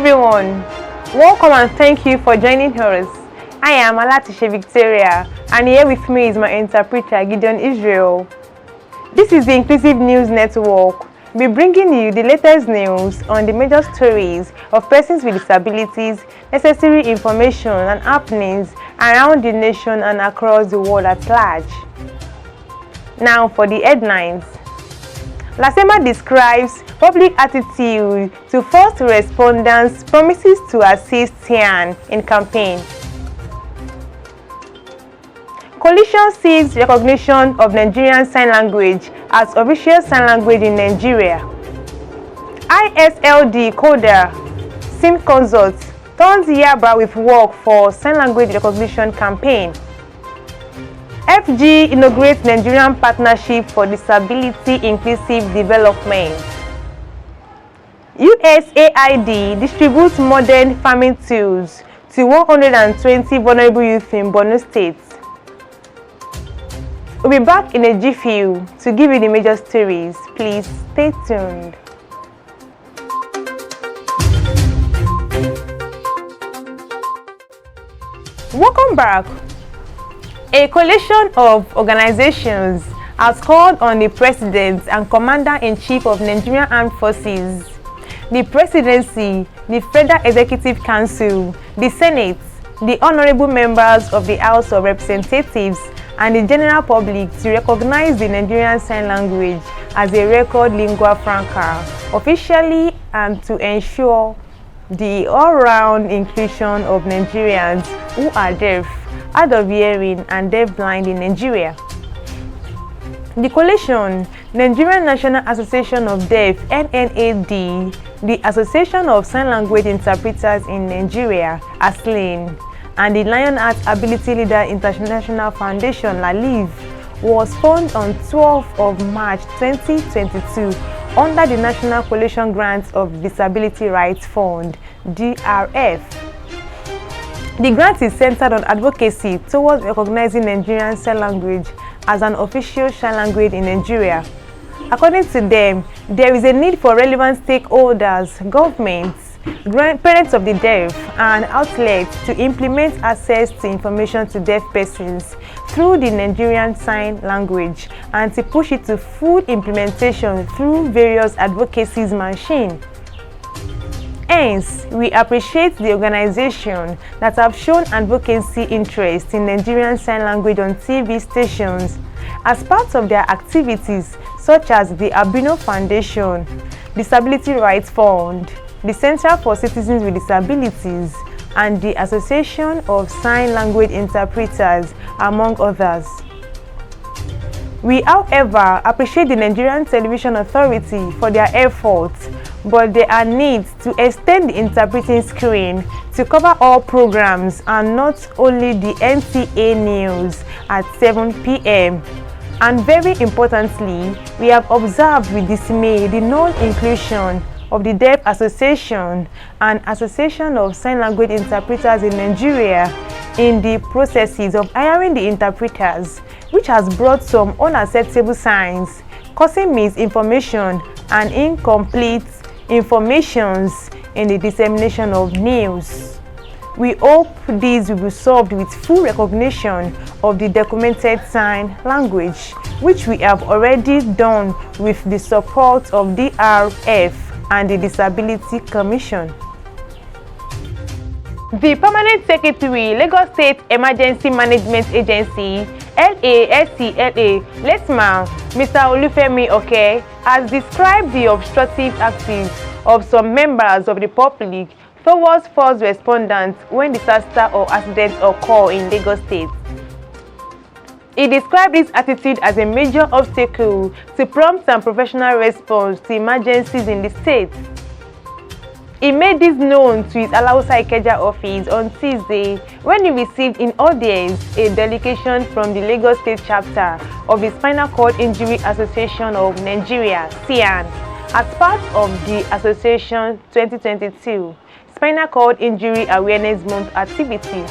everyone, welcome and thank you for joining us. I am Lastest Victoria, and here with me is my interpreter Gideon Israel. This is the Inclusive News Network. We're bringing you the latest news on the major stories of persons with disabilities, necessary information and happenings around the nation and across the world at large. Now for the headlines. Lasema describes public attitude to first responders, promises to assist Tian in campaign. Coalition seeks recognition of Nigerian Sign Language as official sign language in Nigeria. ISLD coder SIM Consult turns Yaba with work for sign language recognition campaign. FG inaugurates Nigerian Partnership for Disability Inclusive Development. USAID distributes modern farming tools to 120 vulnerable youth in Borno State. We'll be back in a jiffy to give you the major stories. Please stay tuned. Welcome back. A coalition of organizations has called on the President and Commander-in-Chief of Nigerian Armed Forces, the Presidency, the Federal Executive Council, the Senate, the honorable members of the House of Representatives, and the general public to recognize the Nigerian Sign Language as a record lingua franca officially and to ensure the all-round inclusion of Nigerians who are deaf, hard of hearing, and deaf-blind in Nigeria. The coalition, Nigerian National Association of Deaf (NNAD), the Association of Sign Language Interpreters in Nigeria (ASLIN), and the Lionheart Ability Leader International Foundation (LALIV) was formed on 12th of March 2022 under the National Coalition Grant of Disability Rights Fund (DRF). The grant is centered on advocacy towards recognizing Nigerian Sign Language as an official sign language in Nigeria. According to them, there is a need for relevant stakeholders, governments, parents of the deaf, and outlets to implement access to information to deaf persons through the Nigerian Sign Language and to push it to full implementation through various advocacy machines. Hence, we appreciate the organization that have shown advocacy interest in Nigerian Sign Language on TV stations as part of their activities such as the Albino Foundation, Disability Rights Fund, the Center for Citizens with Disabilities, and the Association of Sign Language Interpreters, among others. We, however, appreciate the Nigerian Television Authority for their efforts, but there are needs to extend the interpreting screen to cover all programs and not only the NTA news at 7 p.m. And very importantly, we have observed with dismay the non-inclusion of the Deaf Association and Association of Sign Language Interpreters in Nigeria in the processes of hiring the interpreters, which has brought some unacceptable signs, causing misinformation and incomplete informations in the dissemination of news. We hope these will be solved with full recognition of the documented sign language, which we have already done with the support of DRF and the Disability Commission. The Permanent Secretary, Lagos State Emergency Management Agency, LASCLA, LESMA, Mr. Olufemi Oke, has described the obstructive actions of some members of the public towards first responders when disaster or accidents occur in Lagos State. He described this attitude as a major obstacle to prompt and professional response to emergencies in the state. He made this known to his Alausa Ikeja office on Tuesday when he received in audience a delegation from the Lagos State chapter of the Spinal Cord Injury Association of Nigeria (SIAN) as part of the Association 2022 Spinal Cord Injury Awareness Month activity.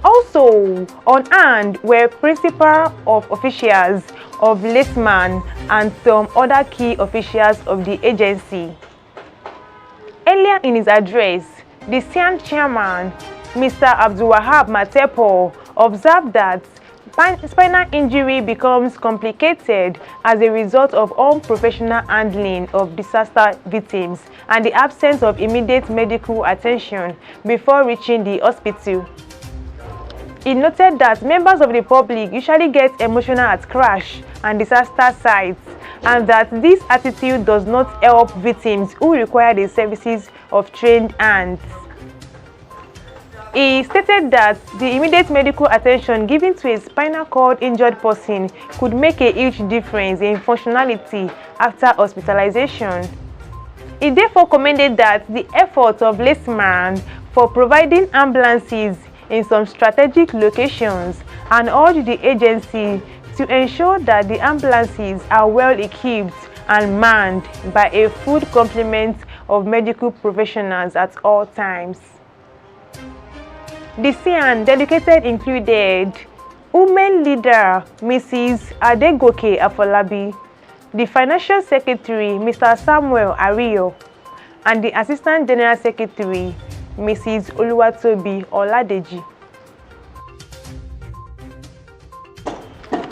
Also on hand were principal of officials of LESMAN and some other key officials of the agency. Earlier Earlier in his address, the SIAN chairman, Mr. Abdulwahab Matepo, observed that spinal injury becomes complicated as a result of unprofessional handling of disaster victims and the absence of immediate medical attention before reaching the hospital. He noted that members of the public usually get emotional at crash and disaster sites, and that this attitude does not help victims who require the services of trained hands. He stated that the immediate medical attention given to a spinal cord injured person could make a huge difference in functionality after hospitalization. He therefore commended that the efforts of Lastest for providing ambulances in some strategic locations and urged the agency to ensure that the ambulances are well equipped and manned by a full complement of medical professionals at all times. The SIAN delegated included Women Leader Mrs. Adegoke Afolabi, the Financial Secretary Mr. Samuel Ariyo, and the Assistant General Secretary Mrs. Oluwatobi Oladeji.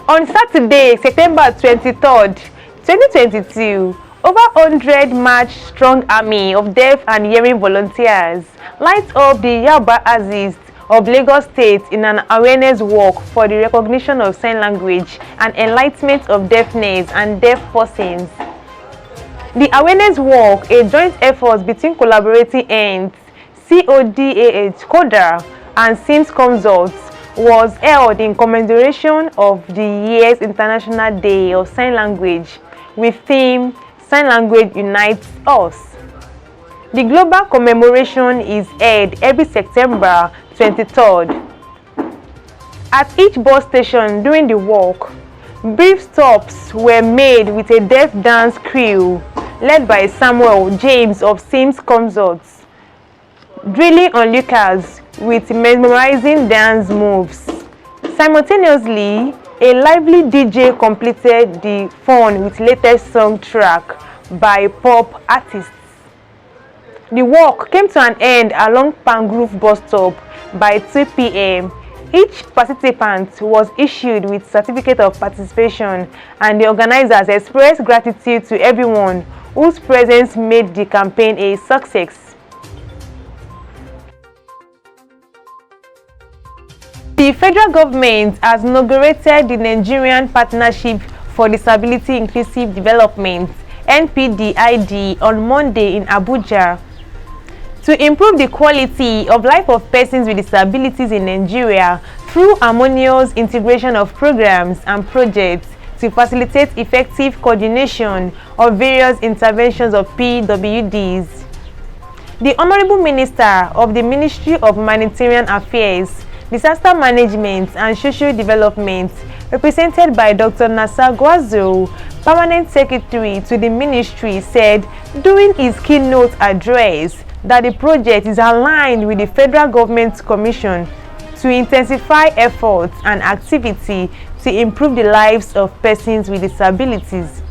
On Saturday, September 23rd, 2022, over 100 march-strong army of deaf and hearing volunteers light up the Yaba Axis of Lagos State in an awareness walk for the recognition of sign language and enlightenment of deafness and deaf persons. The awareness walk, a joint effort between collaborating ends, CODAH, CODA, and SIMS Consults, was held in commemoration of the year's International Day of Sign Language with theme Sign Language Unites Us. The global commemoration is held every September 23rd. At each bus station during the walk, brief stops were made with a deaf dance crew led by Samuel James of Sims Consults, drilling onlookers with mesmerizing dance moves. Simultaneously, a lively DJ completed the fun with latest song track by pop artists. The walk came to an end along Pangrove bus stop by 2 p.m. Each participant was issued with certificate of participation, and the organizers expressed gratitude to everyone whose presence made the campaign a success. The federal government has inaugurated the Nigerian Partnership for Disability Inclusive Development (NPDID) on Monday in Abuja. To improve the quality of life of persons with disabilities in Nigeria through harmonious integration of programs and projects to facilitate effective coordination of various interventions of PWDs. The Honorable Minister of the Ministry of Humanitarian Affairs, Disaster Management and Social Development, represented by Dr. Nasser Gwazo, Permanent Secretary to the Ministry, said during his keynote address that the project is aligned with the federal government's commission to intensify efforts and activity to improve the lives of persons with disabilities.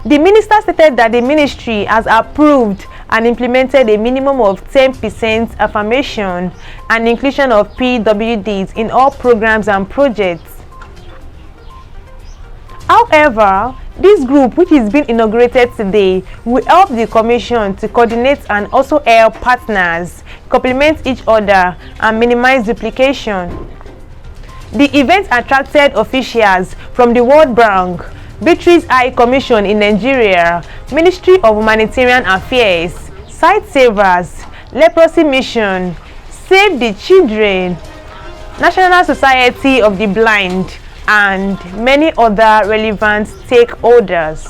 The minister stated that the ministry has approved and implemented a minimum of 10% affirmation and inclusion of PWDs in all programs and projects. However, this group, which is being inaugurated today, will help the Commission to coordinate and also help partners complement each other and minimize duplication. The event attracted officials from the World Bank, Beatrice High Commission in Nigeria, Ministry of Humanitarian Affairs, Site Savers, Leprosy Mission, Save the Children, National Society of the Blind, and many other relevant stakeholders.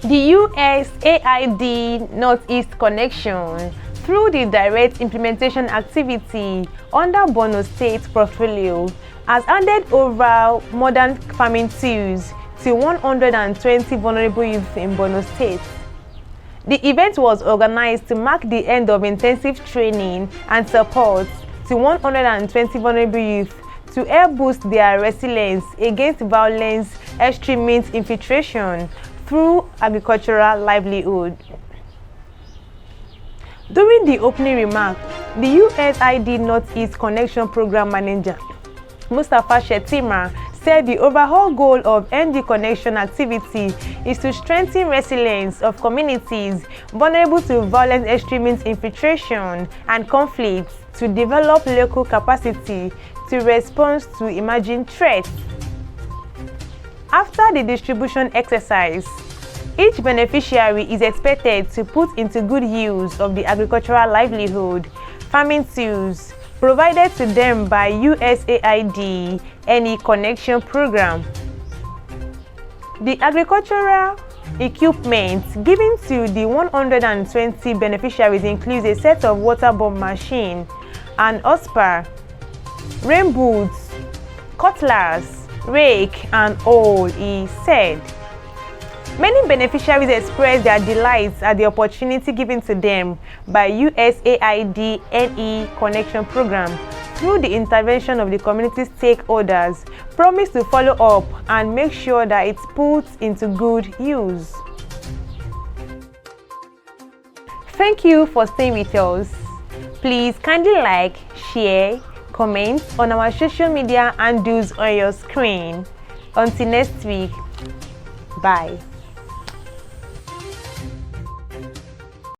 The USAID Northeast Connection, through the direct implementation activity under Borno State portfolio, has handed over modern farming tools to 120 vulnerable youth in Borno State. The event was organized to mark the end of intensive training and support to 120 vulnerable youth to help boost their resilience against violence, extremist infiltration, through agricultural livelihood. During the opening remark, the USAID Northeast Connection Program Manager, Mustafa Shetima, said the overall goal of NG Connection activity is to strengthen resilience of communities vulnerable to violent extremist infiltration and conflicts, to develop local capacity to respond to emerging threats. After the distribution exercise, each beneficiary is expected to put into good use of the agricultural livelihood, farming tools provided to them by USAID NE Connection Program. The agricultural equipment given to the 120 beneficiaries includes a set of water bomb machine, an hosper, rain boots, cutlass, rake, and all, he said. Many beneficiaries expressed their delights at the opportunity given to them by USAID NE Connection Program through the intervention of the community stakeholders, promise to follow up and make sure that it's put into good use. Thank you for staying with us. Please kindly like, share, comment on our social media handles on your screen. Until next week, bye.